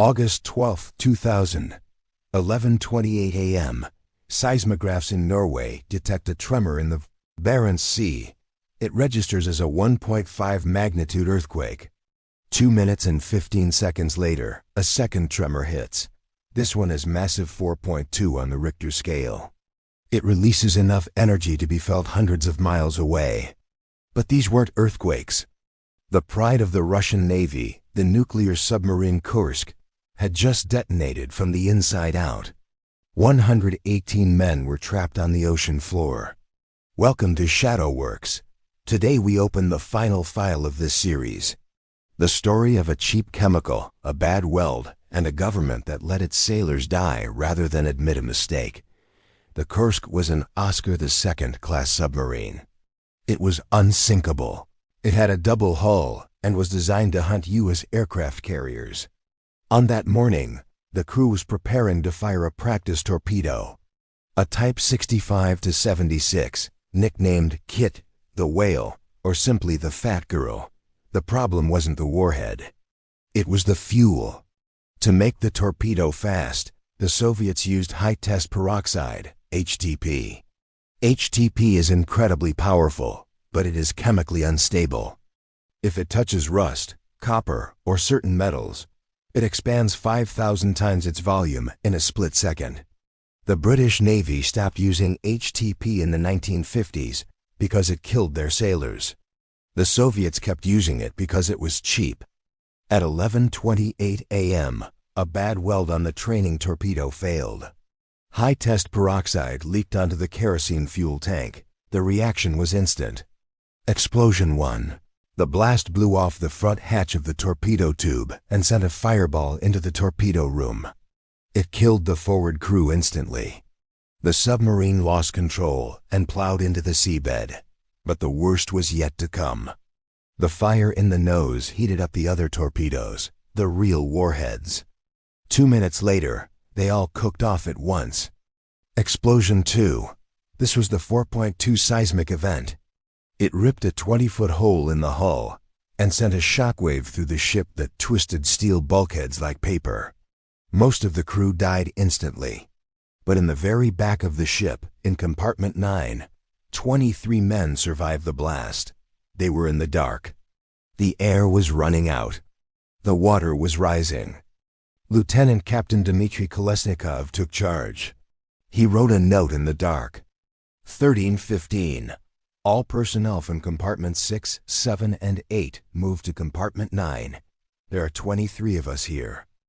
August 12, 2000, 11:28 a.m. Seismographs in Norway detect a tremor in the Barents Sea. It registers as a 1.5 magnitude earthquake. 2 minutes and 15 seconds later, a second tremor hits. This one is massive 4.2 on the Richter scale. It releases enough energy to be felt hundreds of miles away. But these weren't earthquakes. The pride of the Russian Navy, the nuclear submarine Kursk, had just detonated from the inside out. 118 men were trapped on the ocean floor. Welcome to Shadowworks. Today we open the final file of this series. The story of a cheap chemical, a bad weld, and a government that let its sailors die rather than admit a mistake. The Kursk was an Oscar II class submarine. It was unsinkable. It had a double hull and was designed to hunt U.S. aircraft carriers. On that morning, the crew was preparing to fire a practice torpedo. A Type 65-76, nicknamed Kit, the Whale, or simply the Fat Girl. The problem wasn't the warhead. It was the fuel. To make the torpedo fast, the Soviets used high-test peroxide, HTP. HTP is incredibly powerful, but it is chemically unstable. If it touches rust, copper, or certain metals, it expands 5,000 times its volume in a split second. The British Navy stopped using HTP in the 1950s because it killed their sailors. The Soviets kept using it because it was cheap. At 11:28 a.m., a bad weld on the training torpedo failed. High-test peroxide leaked onto the kerosene fuel tank. The reaction was instant. Explosion 1. The blast blew off the front hatch of the torpedo tube and sent a fireball into the torpedo room. It killed the forward crew instantly. The submarine lost control and plowed into the seabed. But the worst was yet to come. The fire in the nose heated up the other torpedoes, the real warheads. 2 minutes later, they all cooked off at once. Explosion 2. This was the 4.2 seismic event. It ripped a 20-foot hole in the hull and sent a shockwave through the ship that twisted steel bulkheads like paper. Most of the crew died instantly. But in the very back of the ship, in compartment 9, 23 men survived the blast. They were in the dark. The air was running out. The water was rising. Lieutenant Captain Dmitry Kolesnikov took charge. He wrote a note in the dark. 13:15. All personnel from compartments 6, 7, and 8 moved to compartment 9. There are 23 of us here.